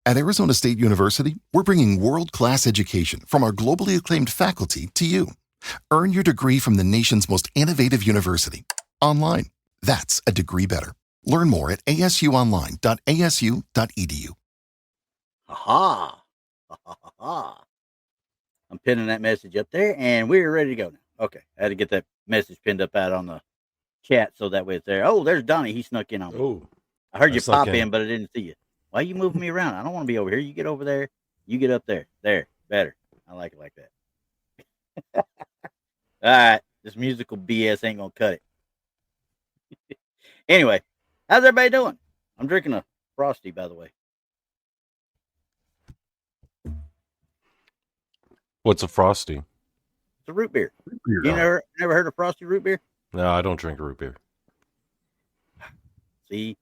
At Arizona State University, we're bringing world-class education from our globally acclaimed faculty to you. Earn your degree from the nation's most innovative university. Online. That's a degree better. Learn more at asuonline.asu.edu. Aha. Ha, ha, ha, ha. I'm pinning that message up there, and we're ready to go now. Okay, I had to get that message pinned up out on the chat so that way it's there. Oh, there's Donnie. He snuck in on me. Oh, I heard you pop in, but I didn't see you. Why are you moving me around? I don't want to be over here. You get over there. You get up there. There, better. I like it like that. All right, this musical BS ain't gonna cut it. Anyway, how's everybody doing? I'm drinking a Frosty, by the way. What's a Frosty? It's a root beer. You never heard of Frosty root beer? No, I don't drink root beer. See,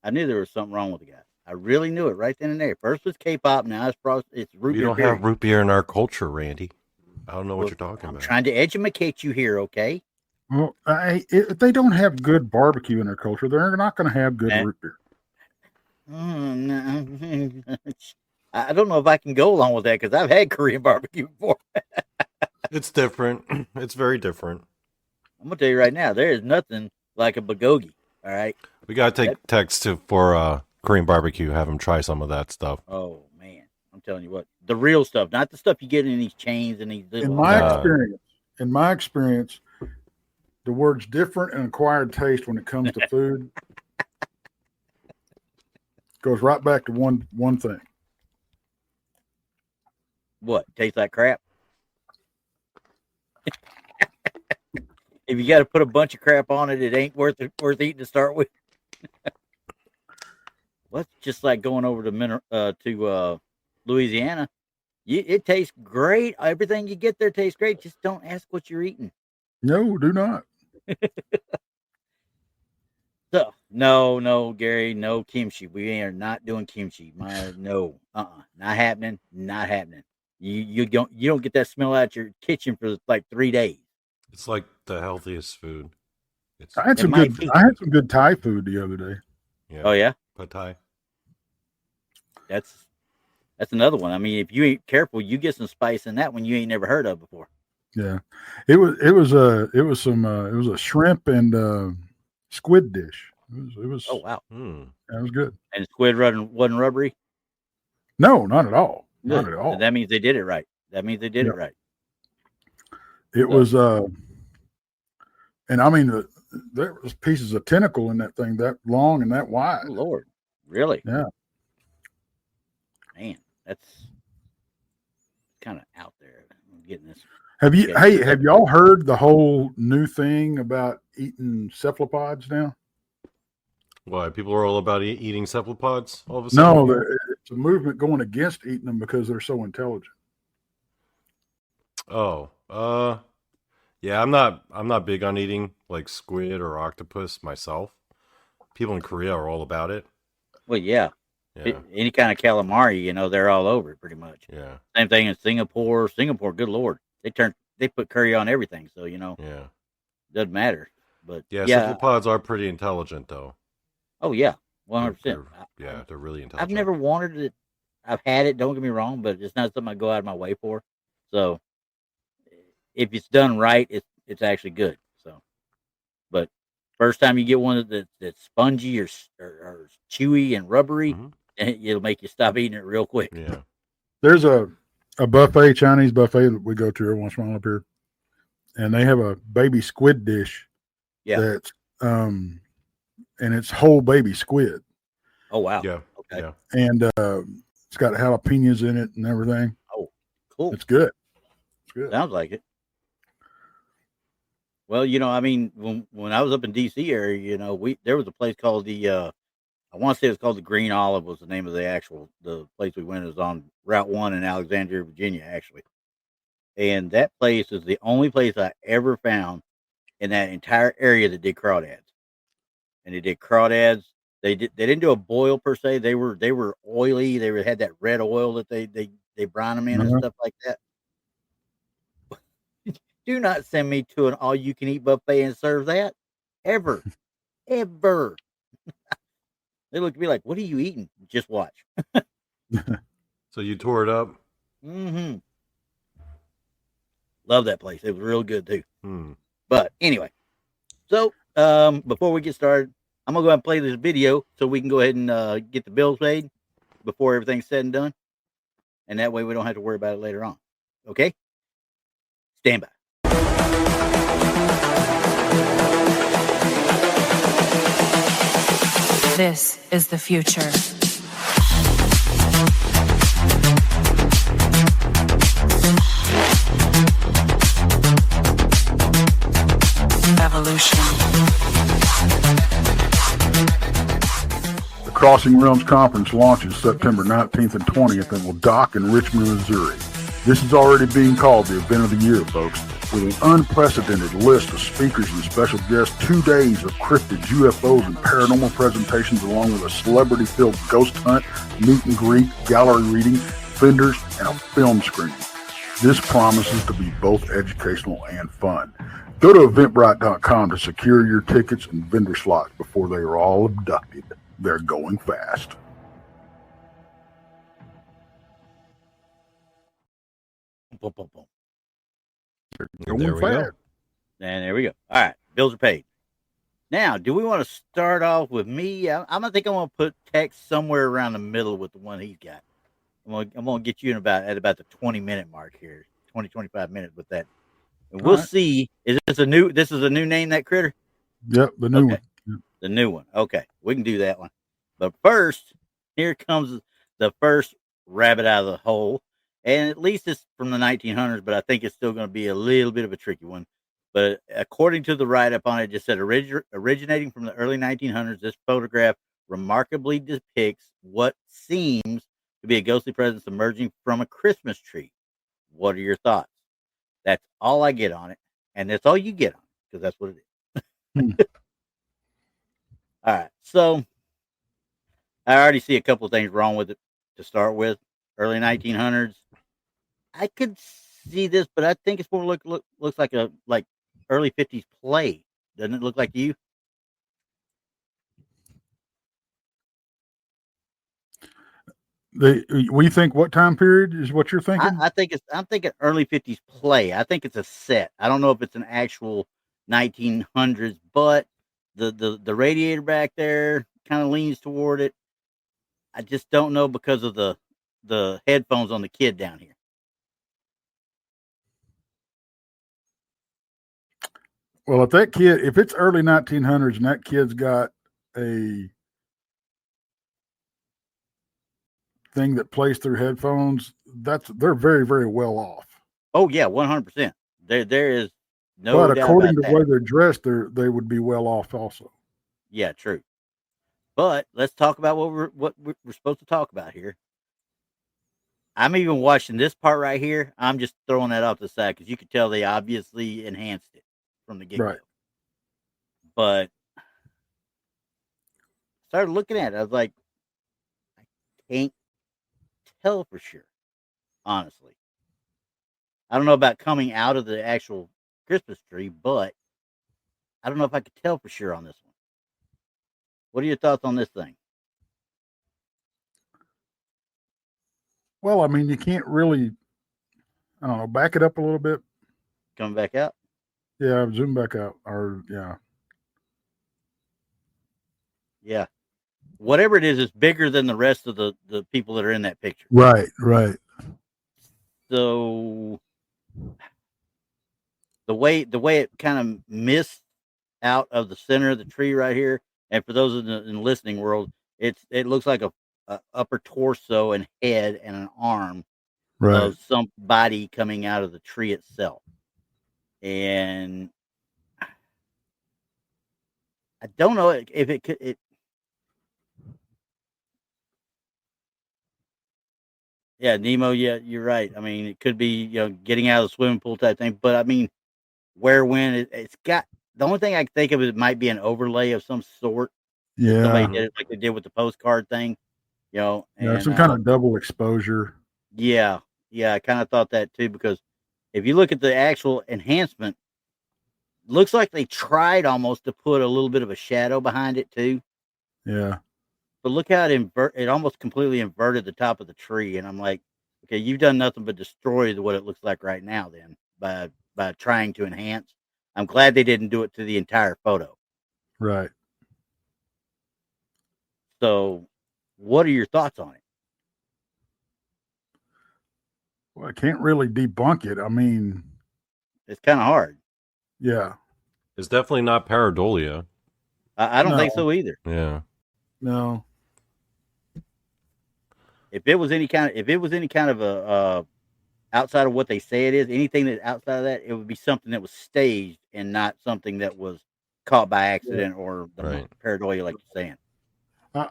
I knew there was something wrong with the guy. I really knew it right then and there. First was K-pop, now it's root beer. We don't have root beer in our culture, Randy. I don't know what you're talking about. I'm trying to educate you here, okay? Well, if they don't have good barbecue in their culture, they're not going to have good root beer. I don't know if I can go along with that because I've had Korean barbecue before. It's different. It's very different. I'm going to tell you right now, there is nothing like a bulgogi, all right? We got to take text for Korean barbecue, have them try some of that stuff. Oh, man. I'm telling you what. The real stuff, not the stuff you get in these chains and these little... In my experience, the words different and acquired taste when it comes to food goes right back to one thing. What? Tastes like crap? If you got to put a bunch of crap on it, it ain't worth eating to start with. Well, it's just like going over to Louisiana. It tastes great. Everything you get there tastes great. Just don't ask what you're eating. No, do not. So, no, Gary, no kimchi. We are not doing kimchi. Not happening. Not happening. You don't get that smell out your kitchen for like 3 days. It's like the healthiest food. I had some good Thai food the other day. Yeah. Oh yeah, pad Thai. That's another one. I mean, if you ain't careful, you get some spice in that one you ain't never heard of before. Yeah, it was a shrimp and squid dish. It was. Oh wow, that was good. And the squid wasn't rubbery. No, not at all. Good. Not at all. That means they did it right. It right. It was and I mean there was pieces of tentacle in that thing that long and that wide. Oh, Lord, really? Yeah. Man, that's kind of out there. I'm getting this. Have y'all heard the whole new thing about eating cephalopods now? Why? People are all about eating cephalopods all of a sudden? No, it's a movement going against eating them because they're so intelligent. Oh, yeah, I'm not big on eating like squid or octopus myself. People in Korea are all about it. Well, yeah. Any kind of calamari, they're all over it pretty much. Yeah. Same thing in Singapore. Singapore, good Lord, they put curry on everything, so Yeah. doesn't matter. But yeah, cephalopods are pretty intelligent though. Oh yeah, 100%. Yeah, they're really intelligent. I've never wanted it. I've had it. Don't get me wrong, but it's not something I go out of my way for. So if it's done right, it's actually good. So, but first time you get one that's spongy or chewy and rubbery, it'll make you stop eating it real quick. Yeah. There's a Chinese buffet that we go to every once in a while up here, and they have a baby squid dish. Yeah. That's and it's whole baby squid. Oh wow. Yeah. Okay. Yeah. And it's got jalapenos in it and everything. Oh, cool. It's good. It's good. Sounds like it. Well, I mean, when I was up in DC area, there was a place called I want to say it was called the Green Olive was the name of the place we went. It was on Route 1 in Alexandria, Virginia, actually. And that place is the only place I ever found in that entire area that did crawdads. And they did crawdads. They didn't do a boil per se. They were oily. They had that red oil that they brine them in and stuff like that. Do not send me to an all-you-can-eat buffet and serve that. Ever. Ever. They look at me like, what are you eating? Just watch. So you tore it up? Mm-hmm. Love that place. It was real good too. Hmm. But anyway, so before we get started, I'm gonna go ahead and play this video so we can go ahead and get the bills paid before everything's said and done, and that way we don't have to worry about it later on. Okay? Stand by. This is the future. Evolution. The Crossing Realms Conference launches September 19th and 20th and will dock in Richmond, Missouri. This is already being called the event of the year, folks. With an unprecedented list of speakers and special guests, 2 days of cryptids, UFOs, and paranormal presentations, along with a celebrity-filled ghost hunt, meet and greet, gallery reading, vendors, and a film screening. This promises to be both educational and fun. Go to Eventbrite.com to secure your tickets and vendor slots before they are all abducted. They're going fast. Boom, boom, boom. There we go. And there we go. All right, bills are paid. Now, do we want to start off with me? I think I'm gonna put Tex somewhere around the middle with the one he's got. I'm gonna get you in about the 20-minute mark here, 25 minutes with that, and we'll see. Is this a new? This is a new name, that critter? Yep, the new one. The new one. Okay, we can do that one. But first, here comes the first rabbit out of the hole. And at least it's from the 1900s, but I think it's still going to be a little bit of a tricky one. But according to the write-up on it, it just said originating from the early 1900s, this photograph remarkably depicts what seems to be a ghostly presence emerging from a Christmas tree. What are your thoughts? That's all I get on it, and that's all you get on it, because that's what it is. All right, so I already see a couple of things wrong with it to start with. Early 1900s. I could see this, but I think it's more looks like a early 50s play. Doesn't it look like you? We think what time period is what you're thinking? I'm thinking early 50s play. I think it's a set. I don't know if it's an actual 1900s, but the radiator back there kind of leans toward it. I just don't know because of the headphones on the kid down here. Well, if it's early 1900s and that kid's got a thing that plays through headphones, they're very, very well off. Oh yeah, 100%. There is no but doubt according about to that. the way they're dressed, they would be well off also. Yeah, true. But let's talk about what we're supposed to talk about here. I'm even watching this part right here. I'm just throwing that off the side because you could tell they obviously enhanced it from the get-go. Right. But I started looking at it. I was like, I can't tell for sure, honestly. I don't know about coming out of the actual Christmas tree, but I don't know if I could tell for sure on this one. What are your thoughts on this thing? Well, I mean, you can't really, I don't know, back it up a little bit. Coming back out? Yeah, zoom back out. Yeah. Whatever it is, it's bigger than the rest of the people that are in that picture. Right. So the way it kind of missed out of the center of the tree right here, and for those in the listening world, it looks like a upper torso and head and an arm of somebody coming out of the tree itself. And I don't know if it could. Yeah, Nemo. Yeah, you're right. I mean, it could be getting out of the swimming pool type thing. But I mean, when it's got the only thing I can think of is it might be an overlay of some sort. Yeah, somebody did it like they did with the postcard thing. And, some kind of double exposure. Yeah, I kind of thought that too, because if you look at the actual enhancement, looks like they tried almost to put a little bit of a shadow behind it too. Yeah. But look how it almost completely inverted the top of the tree, and I'm like, okay, you've done nothing but destroy what it looks like right now. Then by trying to enhance, I'm glad they didn't do it to the entire photo. Right. So, what are your thoughts on it? Well, I can't really debunk it. I mean, It's kind of hard. yeah. It's definitely not pareidolia. I don't No. think so either. Yeah. No. If it was any kind of a outside of what they say it is, anything that outside of that, it would be something that was staged and not something that was caught by accident or the Right. pareidolia, like you're saying. Uh,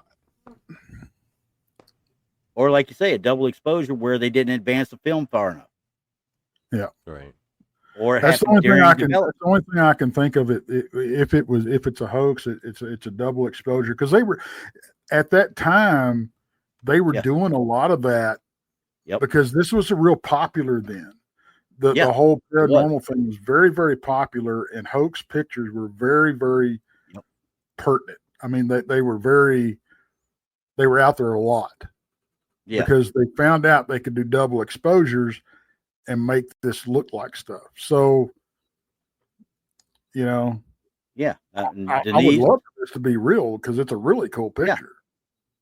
Or like you say, a double exposure where they didn't advance the film far enough. Yeah. Right. Or it That's the happened only thing during I can. development. That's the only thing I can think of it. If it's a hoax, it's a double exposure because they were at that time they were Yeah. doing a lot of that Yep. because this was a real popular then. The Yeah, whole it was. paranormal thing was very, very popular, and hoax pictures were very, very Yep. pertinent. I mean, they were out there a lot Yeah. because they found out they could do double exposures and make this look like stuff. So, you know, Yeah. I would Denise, love for this to be real because it's a really cool Yeah. picture.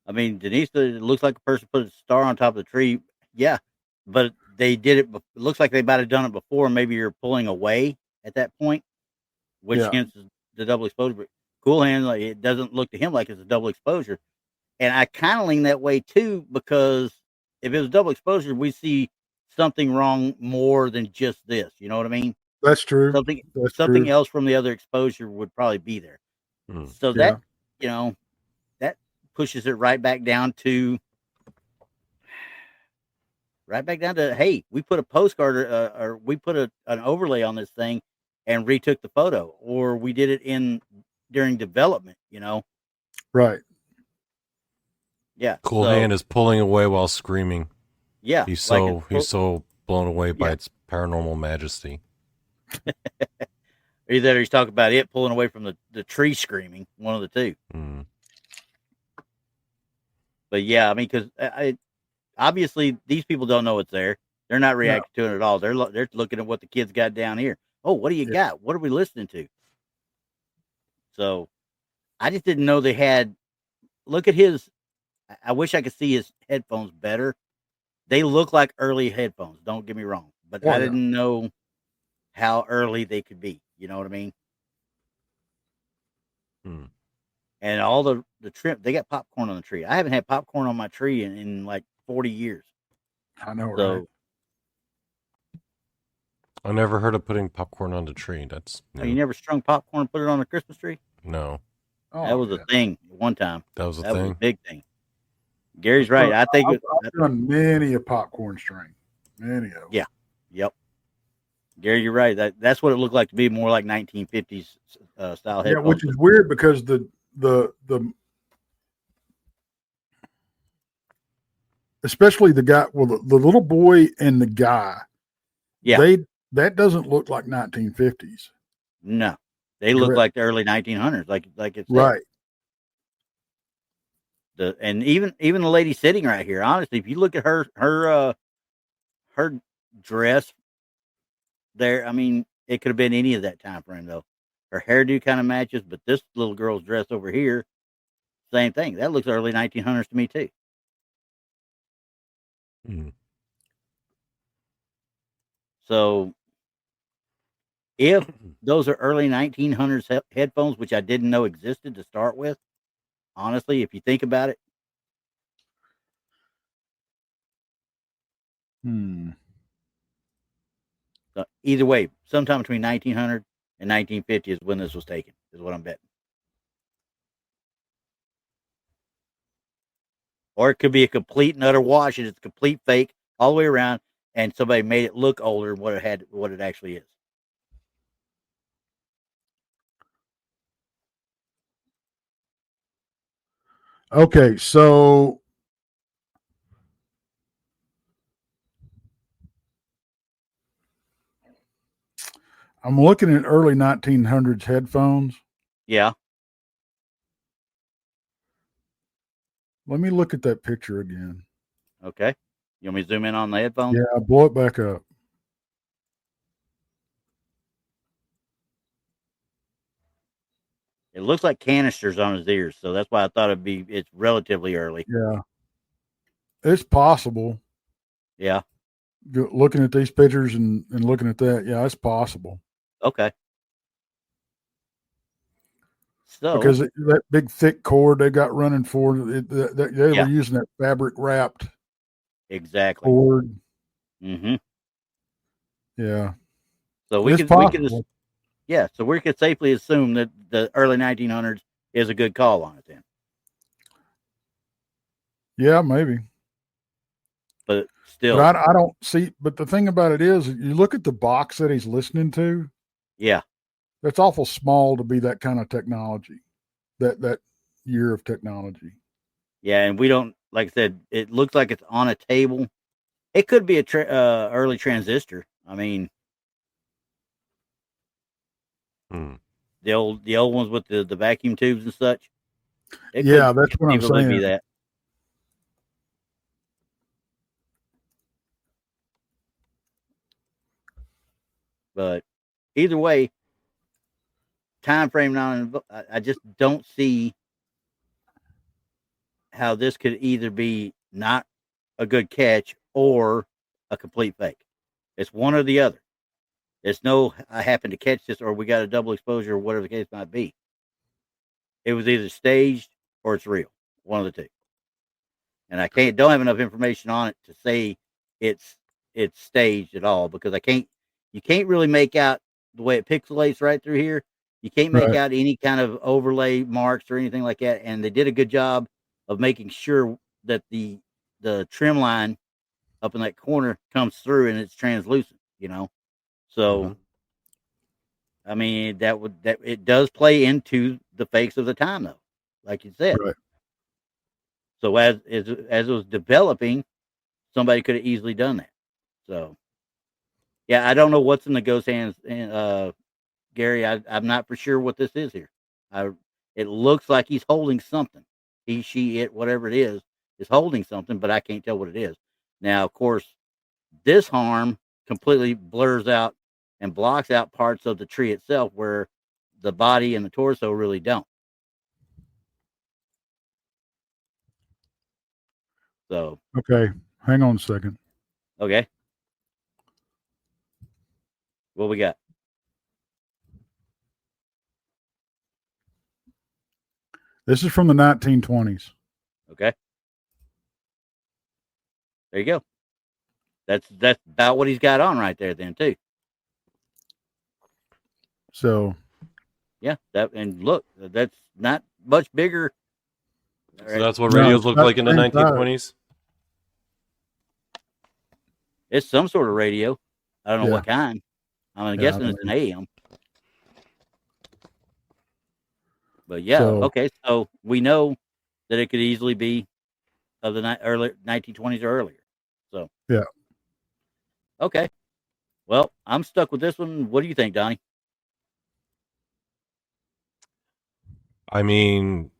I mean, Denise, it looks like a person put a star on top of the tree. Yeah. But they did it. It looks like they might have done it before. Maybe you're pulling away at that point, which Yeah. hence the double exposure. But Cool Hand, like, it doesn't look to him like it's a double exposure. And I kind of lean that way too, because if it was double exposure, we see something wrong more than just this. You know what I mean? That's true. Something That's something true. else from the other exposure would probably be there. So Yeah. that, you know, that pushes it right back down to hey, we put a postcard or we put an overlay on this thing and retook the photo, or we did it during development. Right. Yeah. Cool so, Hand is pulling away while screaming. Yeah. He's so blown away by Yeah. its paranormal majesty. Either he's talking about it pulling away from the tree screaming, one of the two. Mm. But yeah, I mean, because obviously these people don't know it's there. They're not reacting to it at all. They're looking at what the kids got down here. Oh, what do you got? What are we listening to? So I just didn't know they had. Look at his. I wish I could see his headphones better. They look like early headphones. Don't get me wrong, but I didn't know how early they could be. You know what I mean? And all the trim, they got popcorn on the tree. I haven't had popcorn on my tree in like 40 years. I know, So, right? I never heard of putting popcorn on the tree. That's you never strung popcorn and put it on a Christmas tree? No. That was a thing one time. That was a That was a thing. big thing. Gary's right. I think I've done many a popcorn string. Many of them. Yeah. Yep. Gary, you're right. That's what it looked like to be more like 1950s style headphones. Yeah, which is weird because the especially the guy, well, the little boy and the guy, that doesn't look like 1950s. No, they look like the early 1900s, like it's right. And even the lady sitting right here, honestly, if you look at her dress there, I mean, it could have been any of that time frame though. Her hairdo kind of matches, but this little girl's dress over here, same thing. That looks early 1900s to me too. So if those are early 1900s headphones, which I didn't know existed to start with, honestly, if you think about it. So either way, sometime between 1900 and 1950 is when this was taken, is what I'm betting. Or it could be a complete and utter wash, and it's a complete fake all the way around, and somebody made it look older than what it actually is. Okay, so I'm looking at early 1900s headphones. Yeah. Let me look at that picture again. Okay. You want me to zoom in on the headphones? Yeah, blow it back up. It looks like canisters on his ears, so that's why I thought it's relatively early. Yeah. It's possible. Yeah. Looking at these pictures and looking at that, yeah, it's possible. Okay. So Because that big thick cord they got running for it, they were using that fabric wrapped cord. Mm-hmm. Yeah. So we could safely assume that the early 1900s is a good call on it then. Yeah, maybe. But still, but I don't see. But the thing about it is, you look at the box that he's listening to. Yeah, that's awful small to be that kind of technology. That year of technology. Yeah, and we don't, like I said, it looks like it's on a table. It could be a early transistor. I mean, the old ones with the vacuum tubes and such. That's what I'm saying. Be that. But either way, time frame now, I just don't see how this could either be not a good catch or a complete fake. It's one or the other. It's no, I happened to catch this, or we got a double exposure, or whatever the case might be. It was either staged or it's real. One of the two. And I don't have enough information on it to say it's staged at all, because you can't really make out the way it pixelates right through here. You can't make out any kind of overlay marks or anything like that. And they did a good job of making sure that the trim line up in that corner comes through and it's translucent, So, I mean, that it does play into the fakes of the time, though, like you said. Right. So as it was developing, somebody could have easily done that. So, yeah, I don't know what's in the ghost hands, Gary. I'm not for sure what this is here. It looks like he's holding something. He, she, it, whatever it is holding something, but I can't tell what it is. Now, of course, this harm completely blurs out and blocks out parts of the tree itself, where the body and the torso really don't. So, okay, hang on a second. Okay, what we got? This is from the 1920s. Okay, there you go. That's about what he's got on right there, then, too. So, yeah, and look, that's not much bigger. So that's what radios looked like in the 1920s? It's some sort of radio. I don't know what kind. I'm guessing it's an AM. But yeah, okay, so we know that it could easily be of the early 1920s or earlier. So yeah. Okay. Well, I'm stuck with this one. What do you think, Donnie? I mean,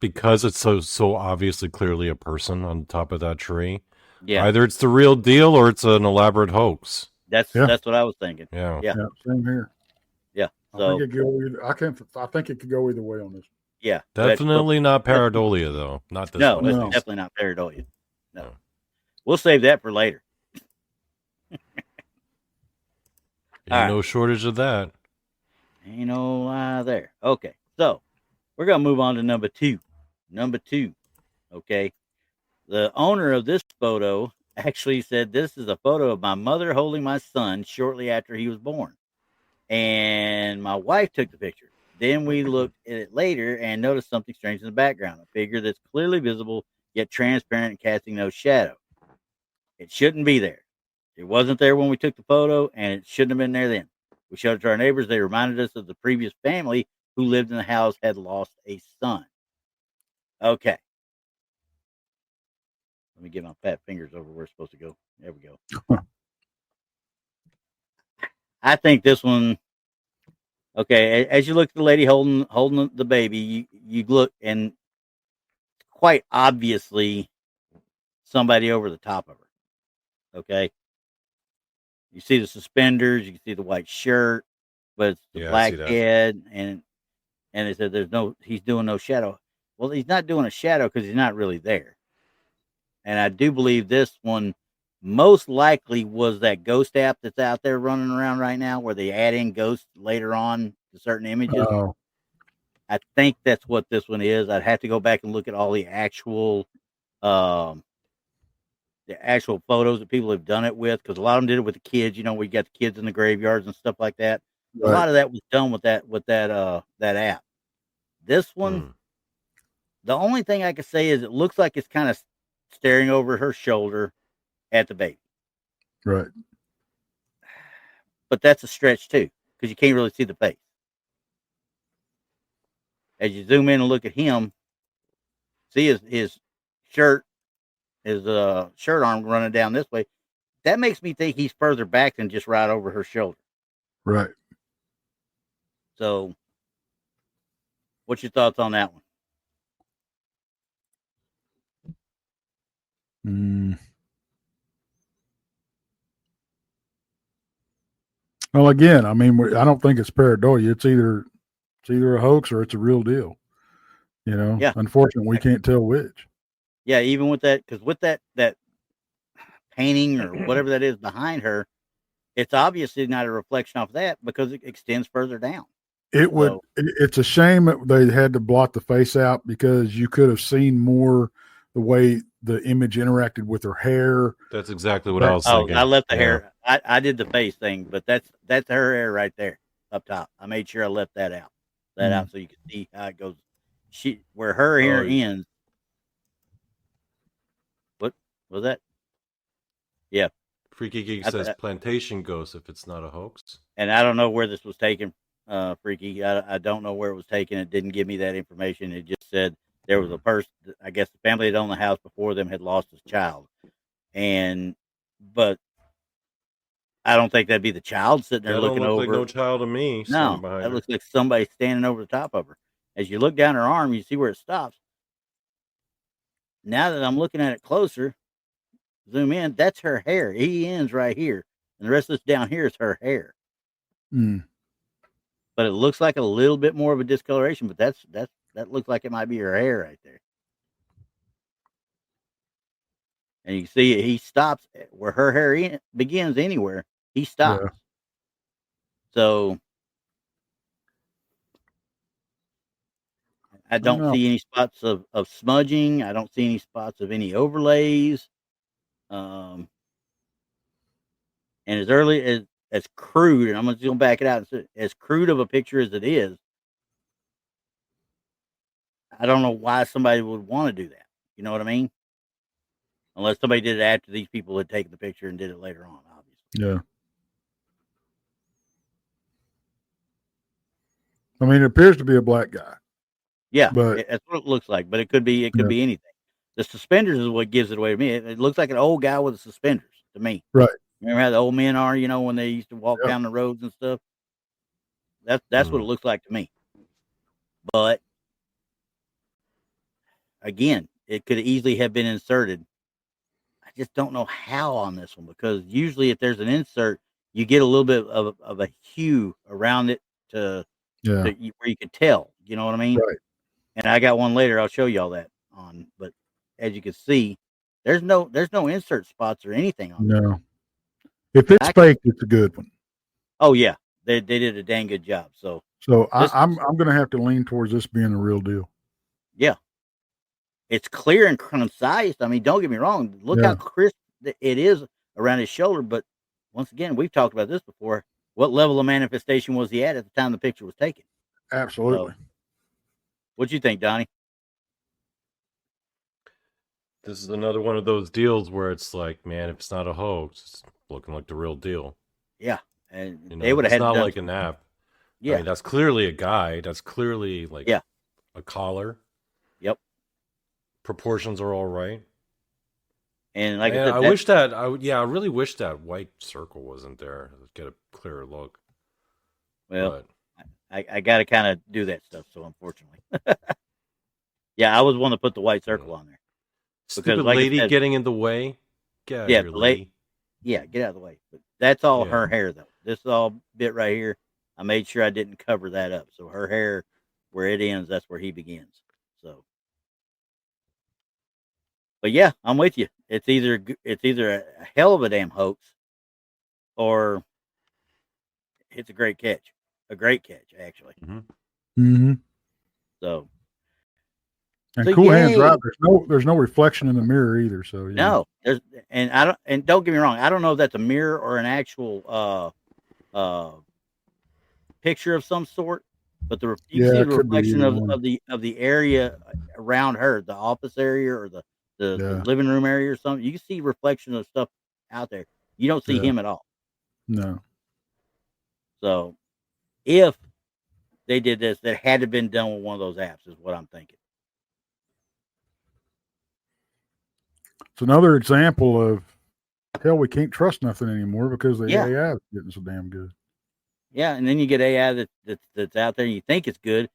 because it's so obviously clearly a person on top of that tree. Yeah. Either it's the real deal or it's an elaborate hoax. That's what I was thinking. Yeah. Same here. Yeah. So I think it could go either way on this. Yeah. Definitely not pareidolia, though. Not this one. No, it's definitely not pareidolia. No. We'll save that for later. Ain't no shortage of that. Ain't no lie there. Okay. So we're going to move on to number two. Number two. Okay. The owner of this photo actually said, "This is a photo of my mother holding my son shortly after he was born. And my wife took the picture. Then we looked at it later and noticed something strange in the background, a figure that's clearly visible, yet transparent and casting no shadow. It shouldn't be there. It wasn't there when we took the photo, and it shouldn't have been there then. We showed it to our neighbors. They reminded us of the previous family who lived in the house had lost a son." Okay. Let me get my fat fingers over where it's supposed to go. There we go. I think this one, okay, as you look at the lady holding the baby, you look, and quite obviously somebody over the top of her. Okay. You see the suspenders, you can see the white shirt, but it's the Yeah, I black see that. head, and they said he's doing no shadow. Well, he's not doing a shadow because he's not really there. And I do believe this one most likely was that ghost app that's out there running around right now, where they add in ghosts later on to certain images. Oh, I think that's what this one is. I'd have to go back and look at all um, the actual photos that people have done it with, because a lot of them did it with the kids. We got the kids in the graveyards and stuff like that. A right. lot of that was done with that app. This one, the only thing I can say is it looks like it's kind of staring over her shoulder at the baby, Right. but that's a stretch too, because you can't really see the face. As you zoom in and look at him, see his shirt, his shirt arm running down this way. That makes me think he's further back than just right over her shoulder. Right. So, what's your thoughts on that one? Well, again, I mean, I don't think it's pareidolia. It's either a hoax or it's a real deal. Yeah. Unfortunately, we can't tell which. Yeah, even with that, because with that painting or whatever that is behind her, it's obviously not a reflection off that because it extends further down. It would. So, It's a shame that they had to blot the face out, because you could have seen more the way the image interacted with her hair. That's exactly what I was thinking. I left the Yeah. hair. I did the face thing, but that's her hair right there up top. I made sure I left that out. Out so you can see how it goes. Where her hair ends. What was that? Yeah. Freaky Geek says plantation ghost if it's not a hoax. And I don't know where this was taken, Freaky. I don't know where it was taken. It didn't give me that information. It just said there was a person, I guess the family that owned the house before them had lost his child. But I don't think that'd be the child sitting there looking over. Like no child to me. No, that looks like somebody standing over the top of her. As you look down her arm, you see where it stops. Now that I'm looking at it closer, zoom in, that's her hair. He ends right here. And the rest of this down here is her hair. But it looks like a little bit more of a discoloration, but that looks like it might be her hair right there. And you can see he stops where her hair begins anywhere. He stops. Yeah. So I don't see any spots of smudging. I don't see any spots of any overlays. And as early as crude, and I'm going to go back it out, as crude of a picture as it is, I don't know why somebody would want to do that. You know what I mean? Unless somebody did it after these people had taken the picture and did it later on, obviously. Yeah. I mean, it appears to be a black guy. Yeah, but that's what it looks like. But it could be be anything. The suspenders is what gives it away to me. It looks like an old guy with the suspenders to me. Right. Remember how the old men are, when they used to walk down the roads and stuff? That's what it looks like to me. But again, it could easily have been inserted. I just don't know how on this one, because usually if there's an insert, you get a little bit of a hue around it where you can tell. You know what I mean? Right. And I got one later. I'll show you all that on. But as you can see, there's no insert spots or anything on. No. If it's fake, it's a good one. Oh yeah, they did a dang good job. So I'm going to have to lean towards this being a real deal. Yeah, it's clear and concise. I mean, don't get me wrong. Look how crisp it is around his shoulder. But once again, we've talked about this before. What level of manifestation was he at the time the picture was taken? Absolutely. So, what do you think, Donnie? This is another one of those deals where it's like, man, if it's not a hoax, it's looking like the real deal. Yeah, and they would have had. It's not like an app. Yeah, I mean, that's clearly a guy. That's clearly like a collar. Yep. Proportions are all right. And like I said, I really wish that white circle wasn't there to get a clearer look. Well, I got to kind of do that stuff, so unfortunately. Yeah, I was one to put the white circle on there. Stupid like I lady said- getting in the way. Get out of Yeah, here, the lady. Yeah, get out of the way. But that's all Yeah. her hair, though. This is all bit right here. I made sure I didn't cover that up. So her hair, where it ends, that's where he begins. So, but yeah, I'm with you. It's either a hell of a damn hoax, or it's a great catch. A great catch, actually. Mm-hmm. So, And So Cool Hands yay. right. There's no reflection in the mirror either. So yeah. no, and don't get me wrong. I don't know if that's a mirror or an actual picture of some sort, but you can see it the could be reflection either one. of the area around her, the office area or the Yeah. living room area or something. You can see reflection of stuff out there. You don't see Yeah. him at all. No. So if they did this, that had to have been done with one of those apps, is what I'm thinking. It's another example of hell. We can't trust nothing anymore because the Yeah. AI is getting so damn good. Yeah, and then you get AI that's out there and you think it's good.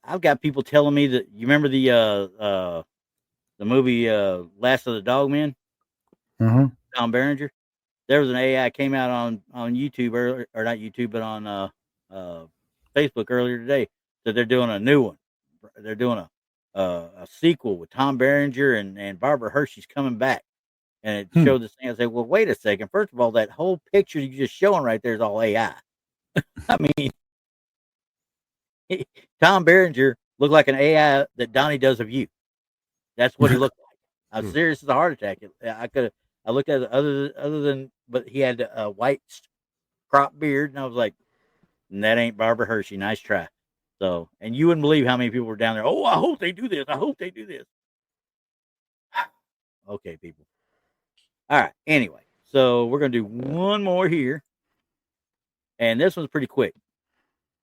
I've got people telling me that, you remember the movie Last of the Dogmen, Uh-huh. Tom Berenger. There was an AI came out on YouTube earlier, or not YouTube, but on Facebook earlier today, that they're doing a new one. They're doing a sequel with Tom Berenger and Barbara Hershey's coming back, and it showed this thing. I said, well, wait a second. First of all, that whole picture you're just showing right there is all AI. I mean, Tom Berenger looked like an AI that Donnie does of you. That's what he looked like. I was serious as a heart attack. I looked at it other than, but he had a white crop beard, and I was like, that ain't Barbara Hershey. Nice try. So, and you wouldn't believe how many people were down there. Oh, I hope they do this. I hope they do this. Okay, people. All right. Anyway, so we're gonna do one more here, and this one's pretty quick.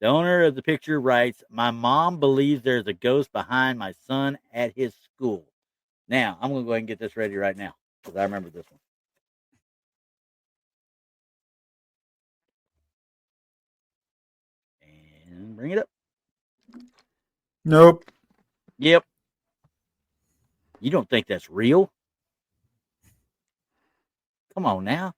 The owner of the picture writes, "My mom believes there's a ghost behind my son at his school." Now, I'm going to go ahead and get this ready right now because I remember this one. And bring it up. Nope. Yep. You don't think that's real? Come on now.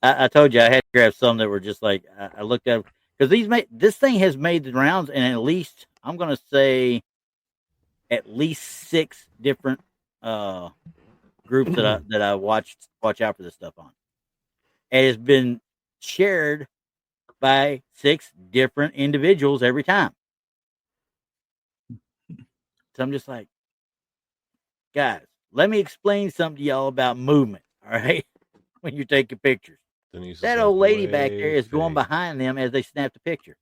I told you I had to grab some that were just like, I looked at, because this thing has made the rounds, and at least, I'm going to say, at least 6 different groups that I watch out for this stuff on. It has been shared by 6 different individuals every time. So I'm just like, guys, let me explain something to y'all about movement, all right? When you're taking pictures. That old lady back there is going behind them as they snap the picture.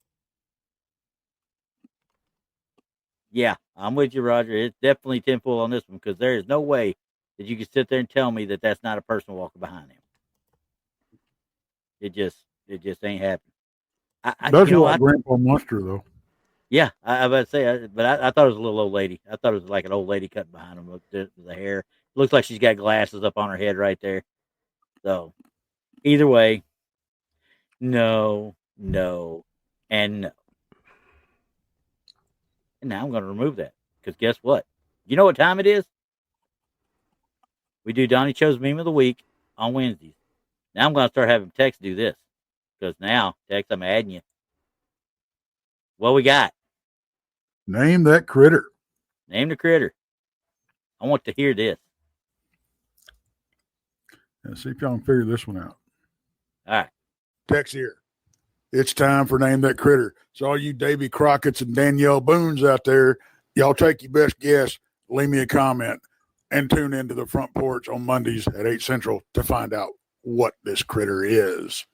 Yeah, I'm with you, Roger. It's definitely tinfoil on this one, because there is no way that you can sit there and tell me that that's not a person walking behind them. It just ain't happening. Does look like Grandpa Monster though. Yeah, I about to say, but I thought it was a little old lady. I thought it was like an old lady cutting behind him with the hair. Looks like she's got glasses up on her head right there. So, either way, no, and no. And now I'm going to remove that, because guess what? You know what time it is? We do Donnie Cho's Meme of the Week on Wednesdays. Now I'm going to start having Tex do this, because now, Tex, I'm adding you. What we got? Name that critter. Name the critter. I want to hear this. Let's see if y'all can figure this one out. All right. Tex here. It's time for Name That Critter. So all you Davy Crockett's and Danielle Boones out there, y'all take your best guess, leave me a comment, and tune into the Front Porch on Mondays at 8 Central to find out what this critter is.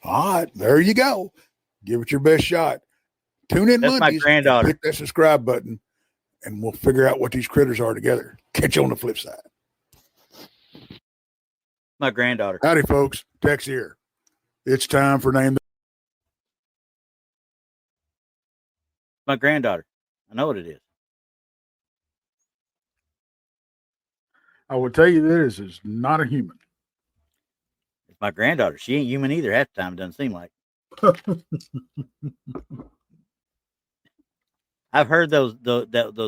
All right, there you go. Give it your best shot. Tune in That's Mondays. my granddaughter. Hit that subscribe button, and we'll figure out what these critters are together. Catch you on the flip side. My granddaughter. Howdy, folks. Tex here. It's time for Name the... My granddaughter. I know what it is. I will tell you this is not a human. It's my granddaughter. She ain't human either half the time, it doesn't seem like. I've heard those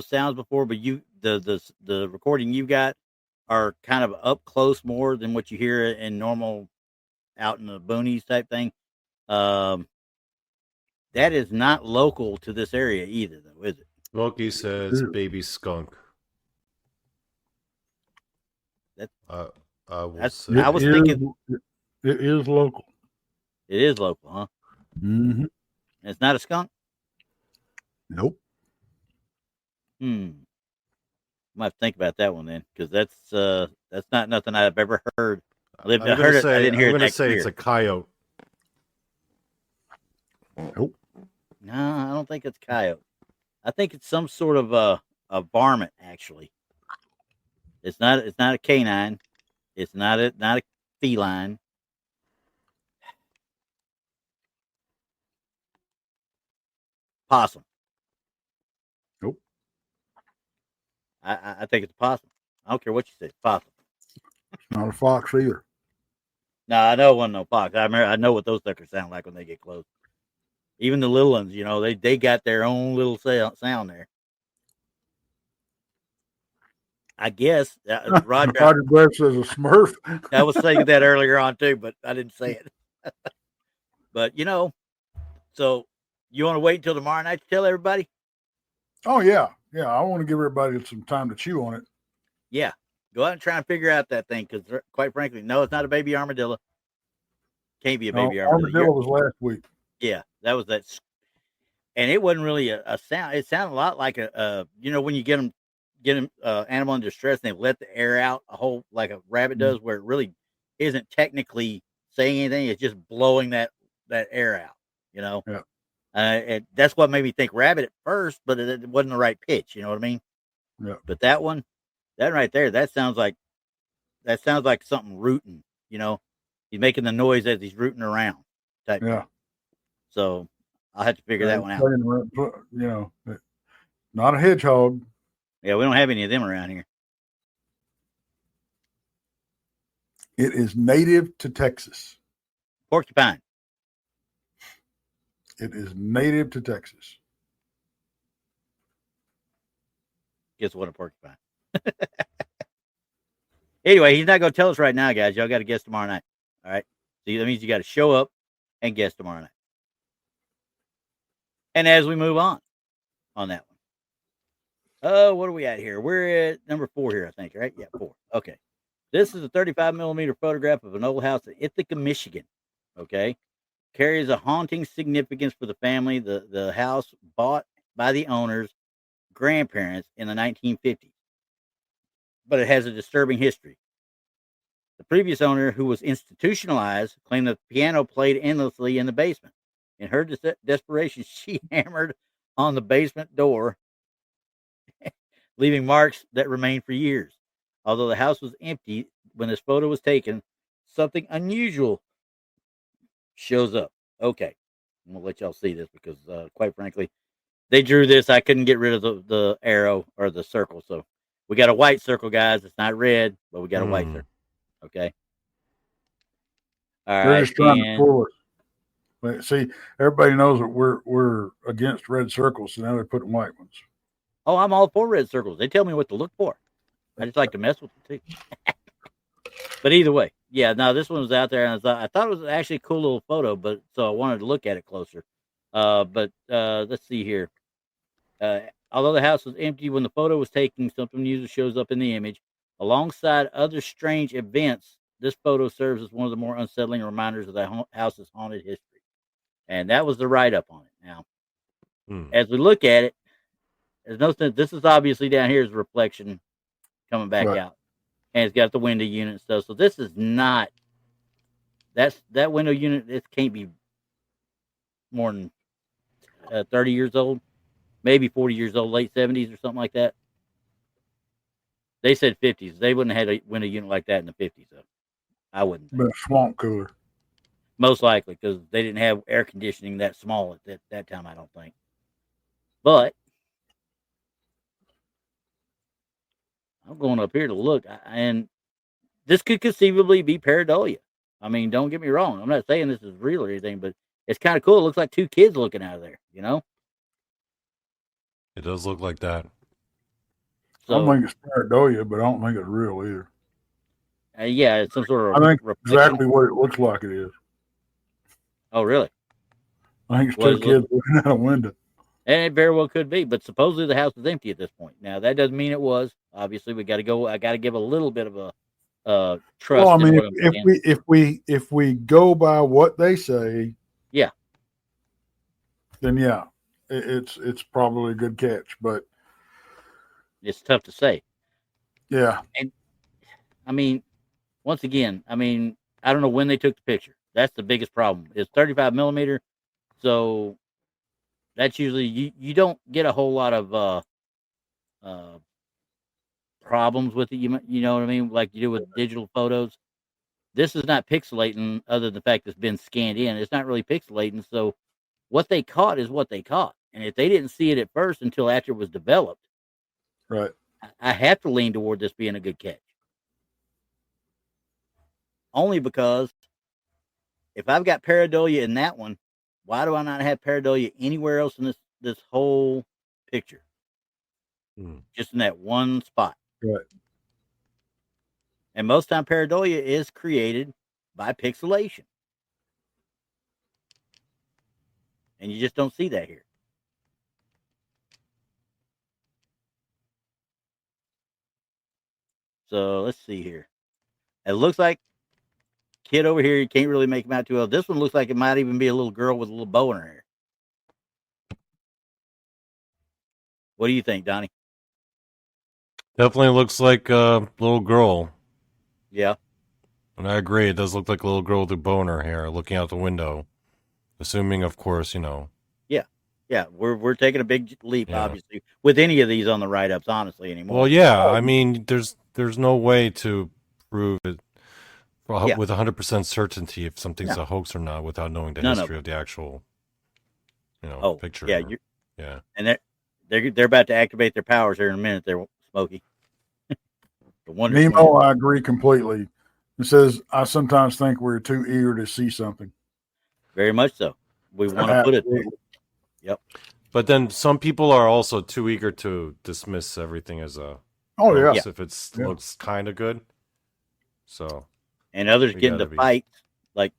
sounds before, but the recording you got are kind of up close more than what you hear in normal out in the boonies type thing. That is not local to this area either, though, is it? Loki says baby skunk. I was thinking it is local. It is local, huh? Mm-hmm. It's not a skunk? Nope. I might have to think about that one then, because that's not nothing I've ever heard. I heard it. I didn't hear it. I'm going to say it's a coyote. Nope. No, I don't think it's coyote. I think it's some sort of a varmint. Actually, it's not a canine. It's not a feline. Possum. Nope. I think it's a possum. I don't care what you say. It's possum. It's not a fox either. No, I know it wasn't no fox. I know what those suckers sound like when they get close. Even the little ones, they got their own little sound there. I guess Roger Brett says a Smurf. I was saying that earlier on too, but I didn't say it. But so you want to wait until tomorrow night to tell everybody? Oh yeah. I want to give everybody some time to chew on it. Yeah, go out and try and figure out that thing, because quite frankly, no, it's not a baby armadillo. Can't be a baby armadillo. Armadillo was last week. Yeah, that was that, and it wasn't really a sound. It sounded a lot like when you get them animal in distress and they let the air out a whole like a rabbit does, where it really isn't technically saying anything. It's just blowing that air out. Yeah. And that's what made me think rabbit at first, but it wasn't the right pitch. You know what I mean? Yeah. But that right there, that sounds like something rooting. He's making the noise as he's rooting around. Type yeah. Thing. So I'll have to figure that one out. Not a hedgehog. Yeah, we don't have any of them around here. It is native to Texas. Porcupine. It is native to Texas. Guess what, a porcupine. Anyway, he's not going to tell us right now, guys. Y'all got to guess tomorrow night. All right? So that means you got to show up and guess tomorrow night. And as we move on that one. What are we at here? We're at number 4 here, I think, right? Yeah, 4. Okay. This is a 35 millimeter photograph of an old house in Ithaca, Michigan. Okay. Carries a haunting significance for the family. The house bought by the owner's grandparents in the 1950s. But it has a disturbing history. The previous owner, who was institutionalized, claimed the piano played endlessly in the basement. In her desperation, she hammered on the basement door, leaving marks that remained for years. Although the house was empty when this photo was taken, something unusual shows up. Okay, I'm gonna let y'all see this because, quite frankly, they drew this. I couldn't get rid of the arrow or the circle, so we got a white circle, guys. It's not red, but we got a white circle. Okay. All right. They're just trying to fool us. See, everybody knows that we're against red circles, so now they're putting white ones. Oh, I'm all for red circles. They tell me what to look for. I just like to mess with them too. But either way, yeah. No, this one was out there, and I thought it was actually a cool little photo, but so I wanted to look at it closer. But let's see here. Although the house was empty when the photo was taken, something unusual shows up in the image. Alongside other strange events, this photo serves as one of the more unsettling reminders of the house's haunted history. And that was the write-up on it. Now, as we look at it, there's no sense. This is obviously down here is a reflection coming back out. And it's got the window unit and stuff. So this is not, that window unit, it can't be more than 30 years old. Maybe 40 years old, late 70s or something like that. They said 50s. They wouldn't have had a window unit like that in the 50s, though. I wouldn't think. Been a swamp cooler. Most likely because they didn't have air conditioning that small at that time, I don't think. But I'm going up here to look, and this could conceivably be pareidolia. I mean, don't get me wrong. I'm not saying this is real or anything, but it's kind of cool. It looks like two kids looking out of there, you know? It does look like that. I don't So, think it's pareidolia, but I don't think it's real either. yeah, it's some sort of I think reflection. exactly what it looks like it is. Oh, really? I think it's What two is it? kids looking out a window. And it very well could be, but supposedly the house is empty at this point. Now, that doesn't mean it was. Obviously, we got to go. I got to give a little bit of a trust. Well, I mean, in what I'm saying. if we go by what they say, Yeah. then yeah, it's probably a good catch. But It's tough to say. yeah, And I mean, once again, I mean, I don't know when they took the picture. That's the biggest problem. It's 35 millimeter, so that's usually you don't get a whole lot of problems with it. You know what I mean? Like you do with digital photos. This is not pixelating, other than the fact it's been scanned in. It's not really pixelating. So what they caught is what they caught, and if they didn't see it at first until after it was developed, right. I have to lean toward this being a good catch. Only because if I've got pareidolia in that one, why do I not have pareidolia anywhere else in this whole picture? Just in that one spot. Right. And most time pareidolia is created by pixelation. And you just don't see that here. So let's see here. It looks like kid over here, you can't really make him out too well. This one looks like it might even be a little girl with a little bow in her hair. What do you think, Donnie? Definitely looks like a little girl. Yeah. And I agree. It does look like a little girl with a bow in her hair looking out the window. Assuming, of course, Yeah. Yeah. We're taking a big leap, Yeah. obviously, with any of these on the write-ups, honestly, anymore. Well, yeah. I mean, there's no way to prove it with 100% certainty if something's a hoax or not without knowing the history of the actual, picture. Yeah. Yeah. And they're about to activate their powers here in a minute there, Smokey. Nemo, I agree completely. It says, I sometimes think we're too eager to see something. Very much so. We want to put it there. Yep. But then some people are also too eager to dismiss everything as a hoax if it looks kind of good. So. And others get into fights, like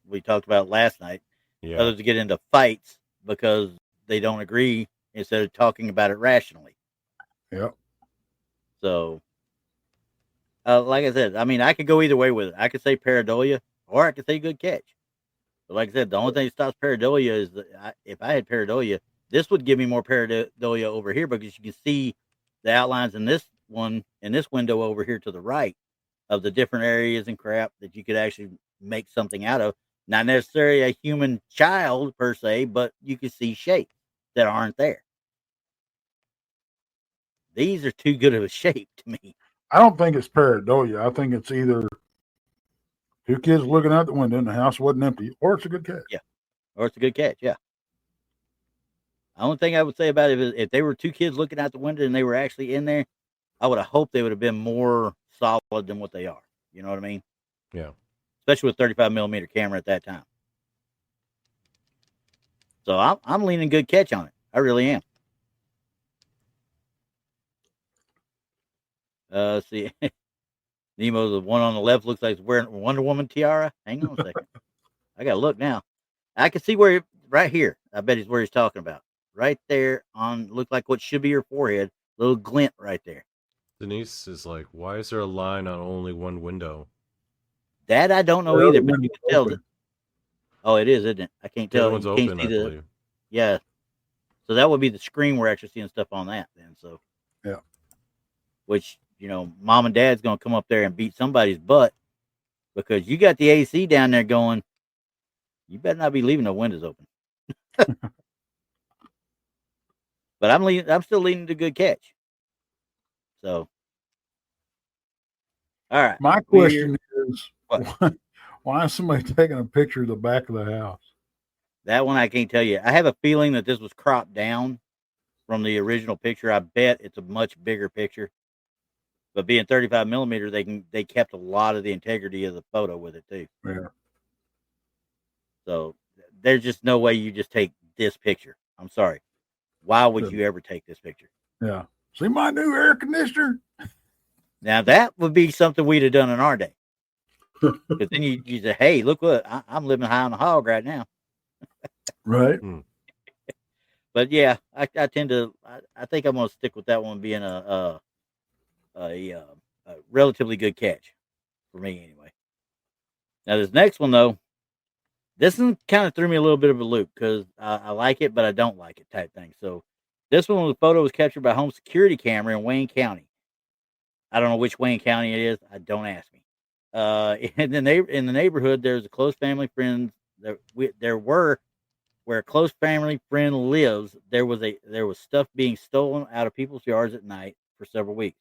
we talked about last night. Yeah. Others get into fights because they don't agree instead of talking about it rationally. Yep. So, like I said, I mean, I could go either way with it. I could say pareidolia, or I could say good catch. But like I said, the only thing that stops pareidolia is that if I had pareidolia, this would give me more pareidolia over here because you can see the outlines in this one, in this window over here to the right of the different areas and crap that you could actually make something out of. Not necessarily a human child per se, but you can see shapes that aren't there. These are too good of a shape to me. I don't think it's pareidolia. I think it's either two kids looking out the window and the house wasn't empty, or it's a good catch. Yeah. Or it's a good catch. Yeah. The only thing I would say about it is if they were two kids looking out the window and they were actually in there, I would have hoped they would have been more solid than what they are. You know what I mean? Yeah. Especially with 35 millimeter camera at that time. So I'm leaning good catch on it. I really am. Let's see. Nemo, the one on the left, looks like he's wearing a Wonder Woman tiara. Hang on a second. I got to look now. I can see where, right here. I bet he's where he's talking about. Right there on, look like what should be your forehead. Little glint right there. Denise is like, why is there a line on only one window? That I don't know either, but you can tell that. Oh, it is, isn't it? I can't tell. The other one's open, I believe. Yeah. So that would be the screen we're actually seeing stuff on that then. So yeah. Which, mom and dad's gonna come up there and beat somebody's butt because you got the AC down there going, you better not be leaving the windows open. But I'm still leaning to good catch. So all right. My question is What? why is somebody taking a picture of the back of the house? That one I can't tell you. I have a feeling that this was cropped down from the original picture. I bet it's a much bigger picture. But being 35 millimeter, they kept a lot of the integrity of the photo with it too. Yeah. So there's just no way you just take this picture. I'm sorry. Why would you ever take this picture? Yeah. See my new air conditioner? Now that would be something we'd have done in our day. Because then you say, hey, look what I'm living high on the hog right now. Right. But yeah, I tend to. I think I'm going to stick with that one being a relatively good catch for me anyway. Now this next one though, this one kind of threw me a little bit of a loop because I like it, but I don't like it type thing. So this one, the photo was captured by home security camera in Wayne County. I don't know which Wayne County it is. Don't ask me. In the neighborhood, there's a close family friend. There were where a close family friend lives. There was stuff being stolen out of people's yards at night for several weeks.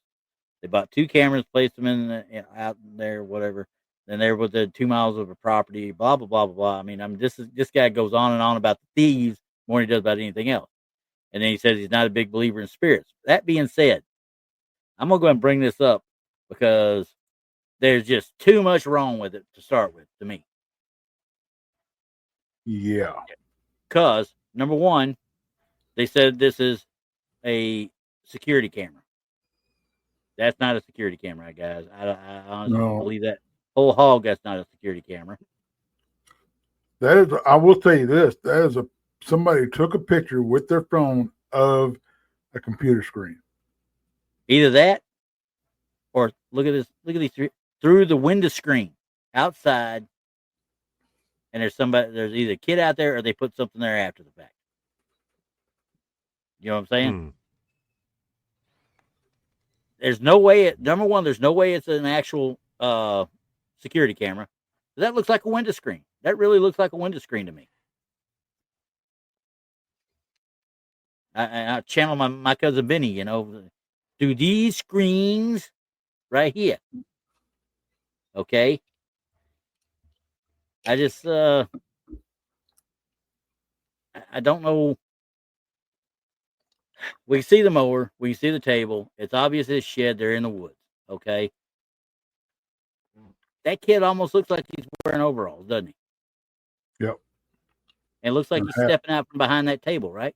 They bought 2 cameras, placed them out there, whatever. Then there was the 2 miles of a property, blah blah blah blah blah. I mean, this guy goes on and on about the thieves more than he does about anything else. And then he says he's not a big believer in spirits. That being said, I'm gonna go ahead and bring this up because there's just too much wrong with it to start with to me. Yeah. Because number one, they said this is a security camera. That's not a security camera, guys. I honestly believe that whole hog. That's not a security camera. That is. I will tell you this. That is somebody took a picture with their phone of a computer screen. Either that, or look at this. Look at these three through the window screen outside, and there's either a kid out there or they put something there after the fact. You know what I'm saying? There's no way. Number one, there's no way it's an actual security camera. That looks like a window screen. That really looks like a window screen to me. I channel my cousin Benny, through these screens right here. Okay. I just I don't know. We see the mower, we see the table. It's obvious it's shed. They're in the woods. Okay. That kid almost looks like he's wearing overalls, doesn't he? Yep. And it looks like he's stepping out from behind that table, right?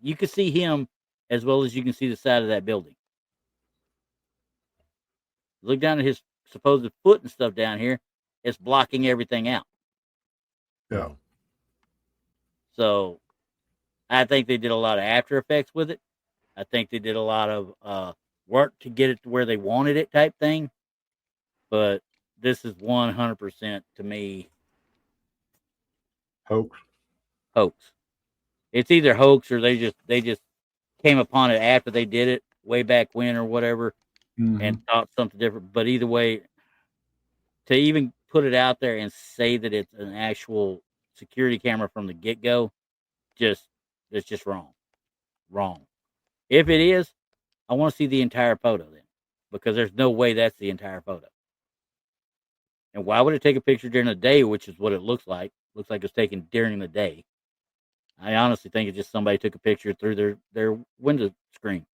You can see him as well as you can see the side of that building. Look down at his supposed foot and stuff down here. It's blocking everything out. Yeah. So I think they did a lot of After Effects with it. I think they did a lot of work to get it to where they wanted it type thing. But this is 100% to me hoax. It's either hoax or they just came upon it after they did it way back when or whatever and thought something different. But either way, to even put it out there and say that it's an actual security camera from the get-go, it's just wrong. Wrong. If it is, I want to see the entire photo then, because there's no way that's the entire photo. And why would it take a picture during the day, which is what it looks like? Looks like it's taken during the day. I honestly think it's just somebody took a picture through their window screen.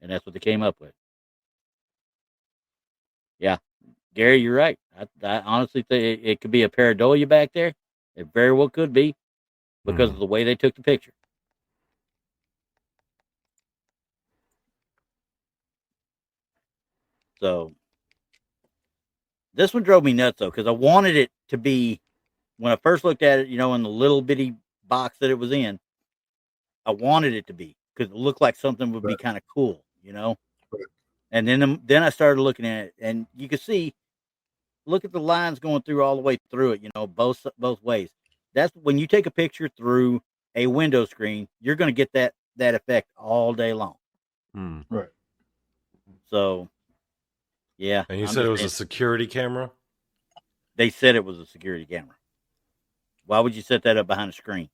And that's what they came up with. Yeah. Gary, you're right. I honestly think it could be a pareidolia back there. It very well could be because of the way they took the picture. So this one drove me nuts though, because I wanted it to be, when I first looked at it, in the little bitty box that it was in, I wanted it to be, because it looked like something would be kind of cool, And then I started looking at it, and you can see, look at the lines going through all the way through it, both ways. That's when you take a picture through a window screen, you're going to get that effect all day long. Right. So, yeah. And you said it was a security camera? They said it was a security camera. Why would you set that up behind a screen?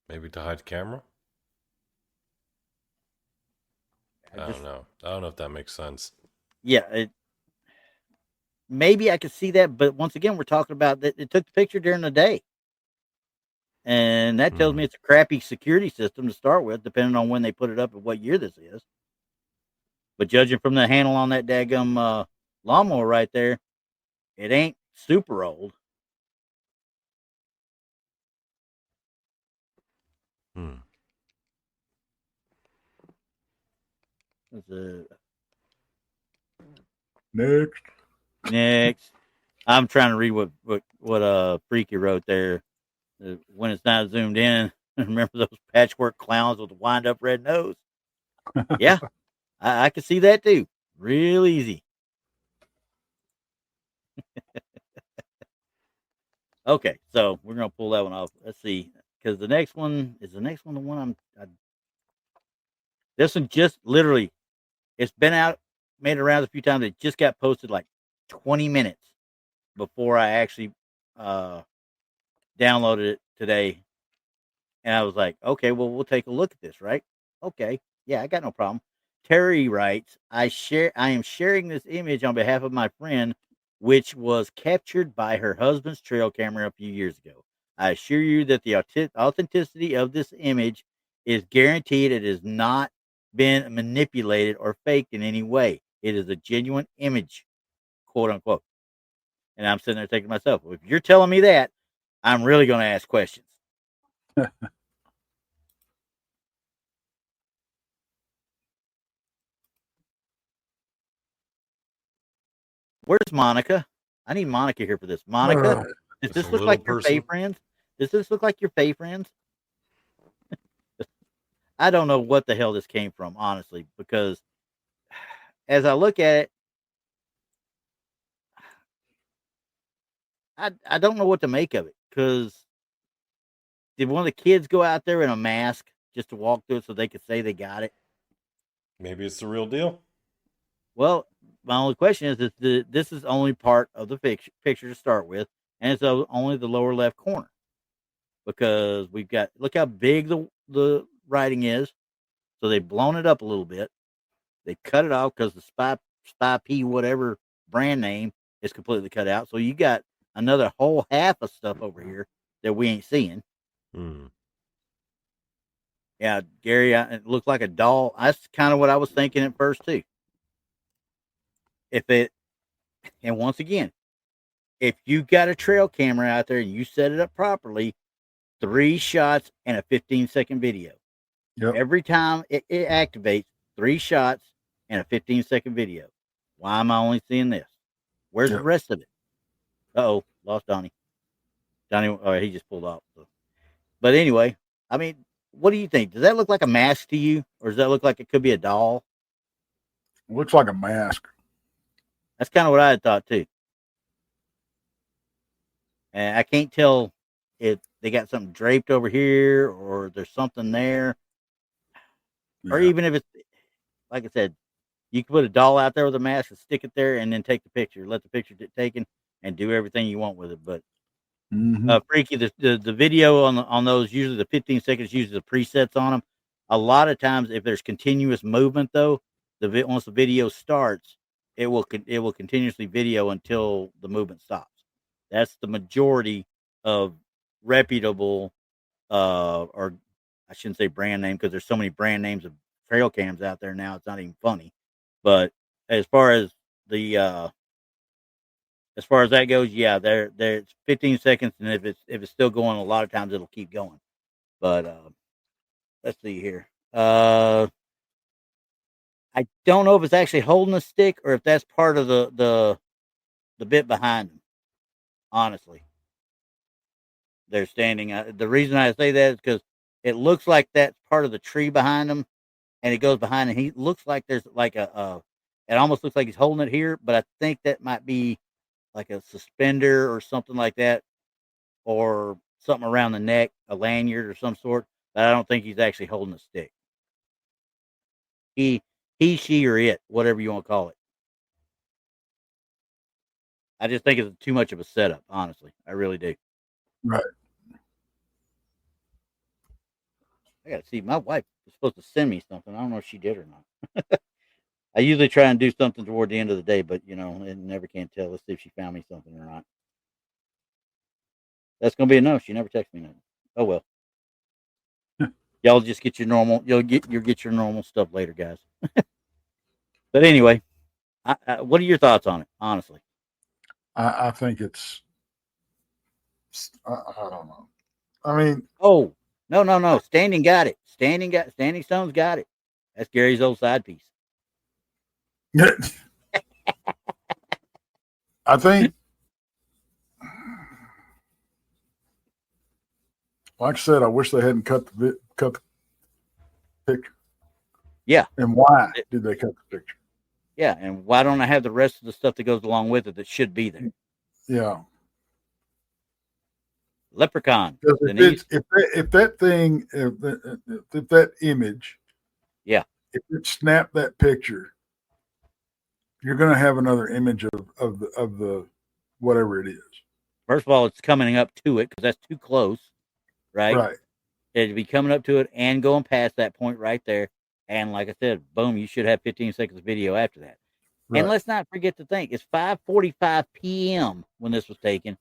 Maybe to hide the camera? I don't know. I don't know if that makes sense. Yeah, maybe I could see that, but once again, we're talking about that it took the picture during the day. And that tells me it's a crappy security system to start with, depending on when they put it up and what year this is. But judging from the handle on that daggum lawnmower right there, it ain't super old. Next. I'm trying to read what Freaky wrote there. When it's not zoomed in, remember those patchwork clowns with the wind up red nose? Yeah, I can see that too. Real easy. Okay, so we're gonna pull that one off. Let's see, because the next one the one this one just literally, it's been out, made it around a few times. It just got posted like 20 minutes before I actually downloaded it today, and I was like, okay, well, we'll take a look at this, right? Okay, yeah, I got no problem. Terry writes, I am sharing this image on behalf of my friend, which was captured by her husband's trail camera a few years ago. I assure you that the authenticity of this image is guaranteed. It has not been manipulated or faked in any way. It is a genuine image, quote unquote. And I'm sitting there thinking to myself, well, if you're telling me that, I'm really going to ask questions. Where's Monica? I need Monica here for this. Monica, does this look like your Fae friends? Does this look like your Fae friends? I don't know what the hell this came from, honestly, because as I look at it, I don't know what to make of it. Because did one of the kids go out there in a mask just to walk through it so they could say they got it? Maybe it's the real deal. Well, my only question is this is only part of the picture to start with, and it's only the lower left corner. Because we've got, look how big the writing is. So they've blown it up a little bit. They cut it off because the Spy P whatever brand name is completely cut out. So you got another whole half of stuff over here that we ain't seeing. Yeah, Gary, it looked like a doll. That's kind of what I was thinking at first too. And once again, if you got a trail camera out there and you set it up properly, 3 shots and a 15-second video. Yep. Every time it activates, 3 shots and a 15-second video. Why am I only seeing this? Where's the rest of it? Uh-oh, lost Donnie. He just pulled off. So. But anyway, I mean, what do you think? Does that look like a mask to you? Or does that look like it could be a doll? Looks like a mask. That's kind of what I had thought too. And I can't tell if they got something draped over here or there's something there. Yeah. Or even if it's, like I said, you can put a doll out there with a mask and stick it there and then take the picture. Let the picture get taken and do everything you want with it. But Freaky, the video on those, usually the 15 seconds uses the presets on them. A lot of times, if there's continuous movement, though, once the video starts, it will continuously video until the movement stops. That's the majority of reputable, or I shouldn't say brand name because there's so many brand names of trail cams out there now. It's not even funny. But as far as that goes, yeah, there's 15 seconds, and if it's still going, a lot of times it'll keep going. But let's see here. I don't know if it's actually holding a stick or if that's part of the bit behind them. Honestly, they're standing. The reason I say that is because it looks like that's part of the tree behind them, and it goes behind, and he looks like there's like it almost looks like he's holding it here, but I think that might be like a suspender or something like that, or something around the neck, a lanyard or some sort. But I don't think he's actually holding a stick. He, she, or it, whatever you want to call it. I just think it's too much of a setup, honestly. I really do. Right. I got to see. My wife was supposed to send me something. I don't know if she did or not. I usually try and do something toward the end of the day, but it never can tell. Let's see if she found me something or not. That's gonna be a no. She never texted me nothing. Oh well. Y'all just get your normal. You'll get your normal stuff later, guys. But anyway, what are your thoughts on it? Honestly, I think it's. I don't know. I mean, oh no. Standing got it. Standing Stone's got it. That's Gary's old side piece. I think, like I said, I wish they hadn't cut the picture. Yeah. And why did they cut the picture? Yeah, and why don't I have the rest of the stuff that goes along with it that should be there? Yeah. Leprechaun. If that image, yeah, if it snapped that picture, you're going to have another image of the whatever it is. First of all, it's coming up to it because that's too close, right? Right. It'd be coming up to it and going past that point right there. And like I said, boom, you should have 15 seconds of video after that. Right. And let's not forget to think, it's 5:45 p.m. when this was taken.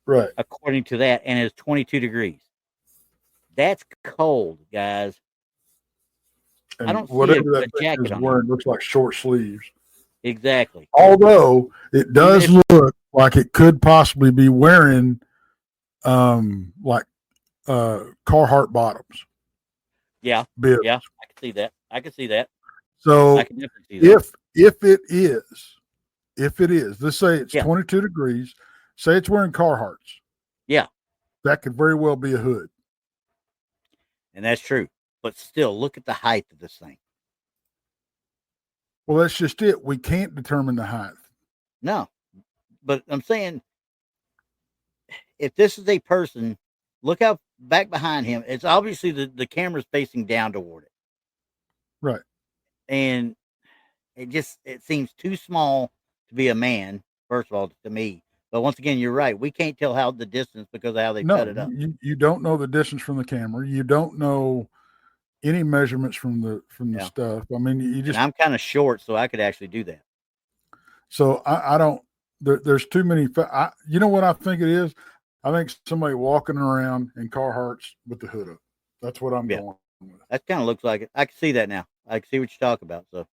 Right. According to that, and it's 22 degrees. That's cold, guys. And I don't see whatever a jacket on wearing looks like short sleeves. Exactly. Although it does look like it could possibly be wearing like Carhartt bottoms. Yeah. Bibs. Yeah, I can see that. I can see that. So I can definitely see that. if it is, let's say it's 22 degrees, say it's wearing Carhartts. Yeah. That could very well be a hood. And that's true. But still, look at the height of this thing. Well, that's just it. We can't determine the height. No. But I'm saying, if this is a person, look out back behind him. It's obviously the camera's facing down toward it. Right. And it seems too small to be a man, first of all, to me. But once again, you're right. We can't tell how the distance because of how they cut it up. You don't know the distance from the camera. You don't know any measurements from the stuff. I mean, you just. And I'm kind of short, so I could actually do that. So I don't. There's too many. You know what I think it is? I think somebody walking around in Carhartts with the hood up. That's what I'm going with. That kind of looks like it. I can see that now. I can see what you're talking about. So.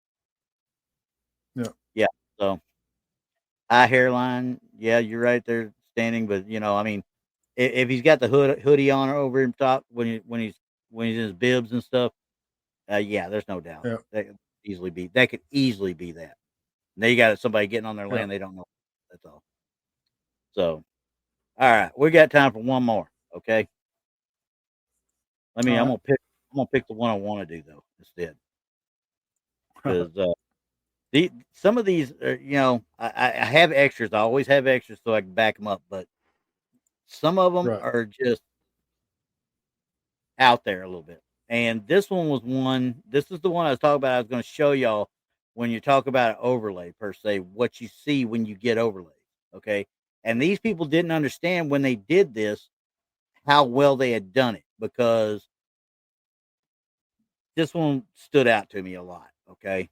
Yeah. So. High hairline, yeah, you're right there standing, but I mean, if he's got the hoodie on over him top when he's in his bibs and stuff, yeah, there's no doubt that could easily be that. Now you got somebody getting on their land they don't know. That's all. So, all right, we got time for one more. Okay, I'm gonna pick the one I want to do though instead because. Some of these, I have extras. I always have extras so I can back them up. But some of them are just out there a little bit. And this one was one. This is the one I was talking about. I was going to show y'all when you talk about an overlay per se, what you see when you get overlays. Okay. And these people didn't understand when they did this how well they had done it because this one stood out to me a lot. Okay.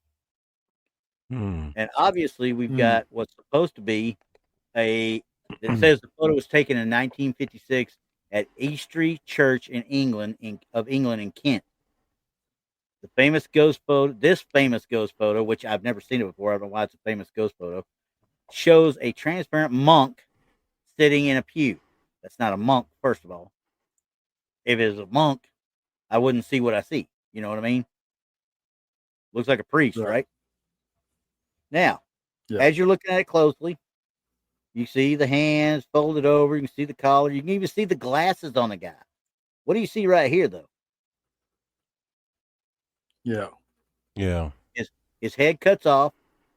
And obviously, we've got what's supposed to be it says the photo was taken in 1956 at Eastry Church in England, in Kent. The famous ghost photo, which I've never seen it before, I don't know why it's a famous ghost photo, shows a transparent monk sitting in a pew. That's not a monk, first of all. If it was a monk, I wouldn't see what I see. You know what I mean? Looks like a priest, right? Now, as you're looking at it closely, you see the hands folded over. You can see the collar. You can even see the glasses on the guy. What do you see right here, though? Yeah. Yeah. His head cuts off,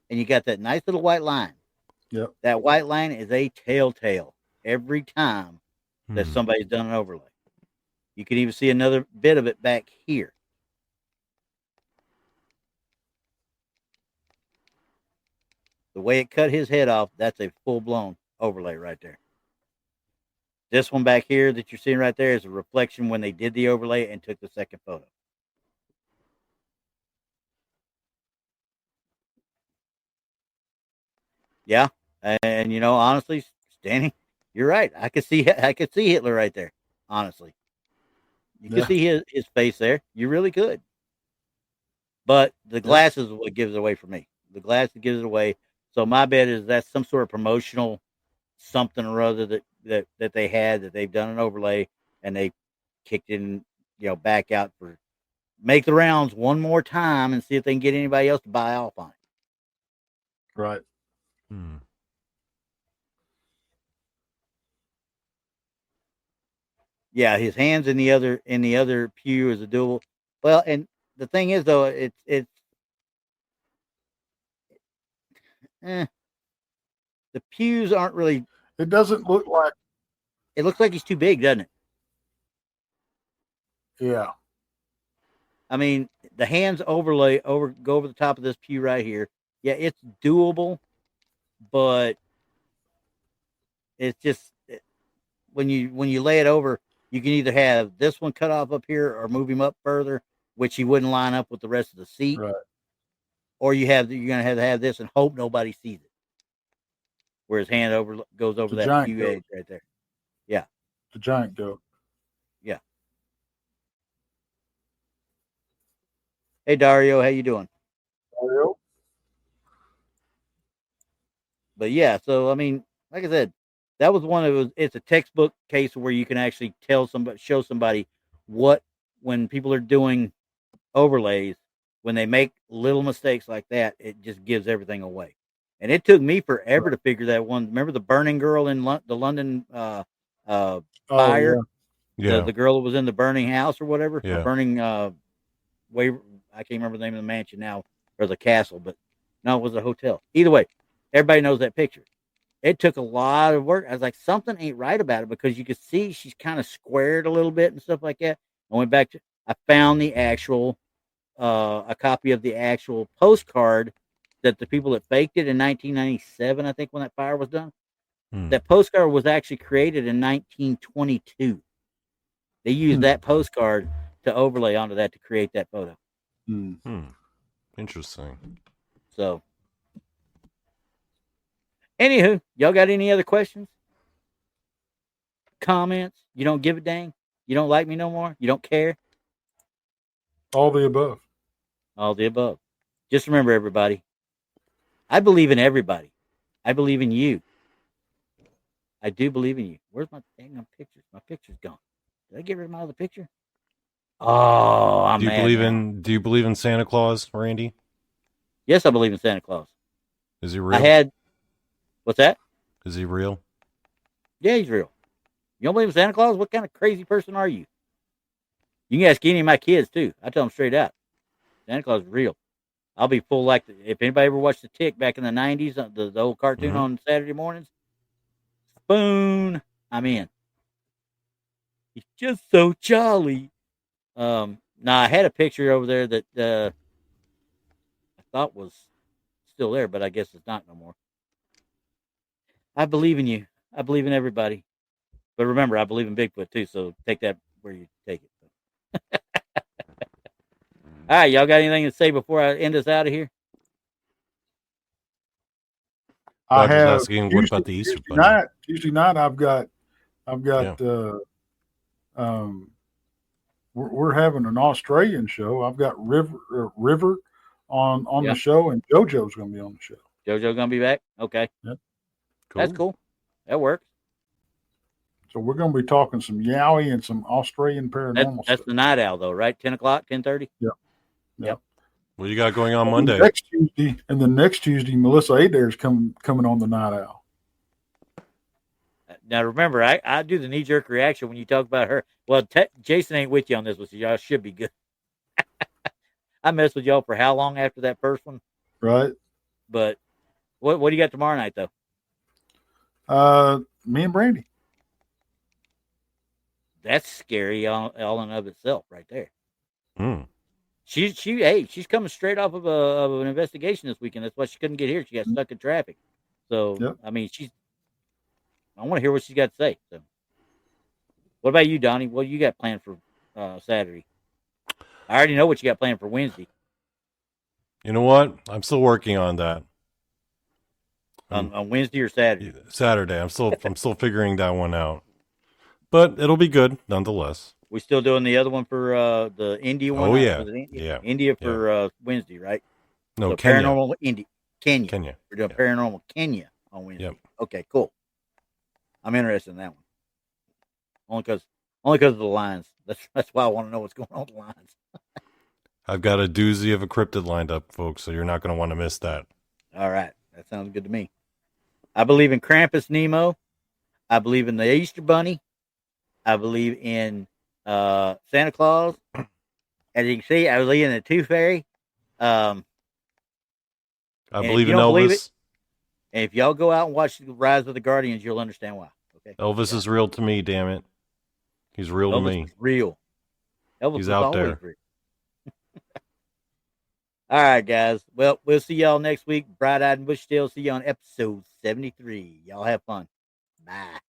and you got that nice little white line. Yep. That white line is a telltale every time that somebody's done an overlay. You can even see another bit of it back here. The way it cut his head off, that's a full-blown overlay right there. This one back here that you're seeing right there is a reflection when they did the overlay and took the second photo. Yeah, and honestly, Stanley, you're right. I could see Hitler right there. Honestly, you could see his face there. You really could. But the glasses is what gives it away for me. The glasses gives it away. So my bet is that's some sort of promotional something or other that they had, that they've done an overlay and they kicked in, back out for make the rounds one more time and see if they can get anybody else to buy off on it. Right. Yeah, his hands in the other pew is a dual. Well, and the thing is though, the pews aren't really. It doesn't look like. It looks like he's too big, doesn't it? Yeah. I mean, the hands go over the top of this pew right here. Yeah, it's doable, but it's just when you lay it over, you can either have this one cut off up here or move him up further, which he wouldn't line up with the rest of the seat. Right. Or you're gonna have to have this and hope nobody sees it, where his hand goes over that pew edge right there. Yeah, the giant goat. Yeah. Hey Dario, how you doing? Dario. But yeah, so I mean, like I said, that was one of those. It's a textbook case where you can actually show somebody what, when people are doing overlays, when they make little mistakes like that, it just gives everything away. And it took me forever to figure that one. Remember the burning girl in the London fire? Yeah. The girl that was in the burning house or whatever. Yeah. Or burning I can't remember the name of the mansion now, or the castle, but no, it was a hotel. Either way, everybody knows that picture. It took a lot of work. I was like, something ain't right about it, because you could see she's kind of squared a little bit and stuff like that. I went back I found the actual a copy of the actual postcard that the people that faked it in 1997, I think, when that fire was done. That postcard was actually created in 1922. They used that postcard to overlay onto that to create that photo. Interesting. So, anywho, y'all got any other questions? Comments? You don't give a dang? You don't like me no more? You don't care? All the above. All the above. Just remember, everybody, I believe in everybody. I believe in you. I do believe in you. Where's my dang pictures? My picture's gone. Did I get rid of my other picture? Oh, I'm mad now. Do you believe in Santa Claus, Randy? Yes, I believe in Santa Claus. Is he real? What's that? Is he real? Yeah, he's real. You don't believe in Santa Claus? What kind of crazy person are you? You can ask any of my kids too. I tell them straight out. Santa Claus is real. I'll be full like if anybody ever watched The Tick back in the 90s, the old cartoon on Saturday mornings. Spoon, I'm in. He's just so jolly. Now I had a picture over there that I thought was still there, but I guess it's not no more. I believe in you. I believe in everybody. But remember, I believe in Bigfoot too, so take that where you take it. All right, y'all got anything to say before I end us out of here? I have asking, what about the Easter Bunny? Tuesday night, I've got, we're having an Australian show. I've got River on the show, and JoJo's going to be on the show. JoJo's going to be back? Okay. Yep. Cool. That's cool. That works. So we're going to be talking some Yowie and some Australian paranormal stuff. That's the night owl, though, right? 10 o'clock, 10:30? Yep. What you got going on Monday? The next Tuesday, Melissa Adair's coming on the Night Owl. Now, remember, I do the knee-jerk reaction when you talk about her. Well, Jason ain't with you on this one, so y'all should be good. I messed with y'all for how long after that first one? Right. But what do you got tomorrow night, though? Me and Brandy. That's scary all in of itself right there. Hmm. She's coming straight off of an investigation this weekend. That's why she couldn't get here. She got stuck in traffic. So, I mean, I want to hear what she's got to say. So, what about you, Donnie? What you got planned for Saturday? I already know what you got planned for Wednesday. You know what? I'm still working on that. On Wednesday or Saturday? Saturday. I'm still figuring that one out, but it'll be good nonetheless. We still doing the other one for the India one? Oh yeah, Was it India? yeah. India for Wednesday, right? No, so Kenya. Paranormal India, Kenya. Kenya. We're doing Paranormal Kenya on Wednesday. Yep. Okay, cool. I'm interested in that one. Only because of the lines. That's why I want to know what's going on with the lines. I've got a doozy of a cryptid lined up, folks, so you're not going to want to miss that. All right, that sounds good to me. I believe in Krampus Nemo. I believe in the Easter Bunny. I believe in Santa Claus. As you can see, I believe in the Tooth Fairy. I believe in Elvis. And if y'all go out and watch the Rise of the Guardians, you'll understand why. Okay. Elvis is real to me, damn it. He's real to me. Elvis is real. Elvis He's is out always there. real. All right, guys. Well, we'll see y'all next week. Bright-eyed and Bushy-tailed. See you on episode 73. Y'all have fun. Bye.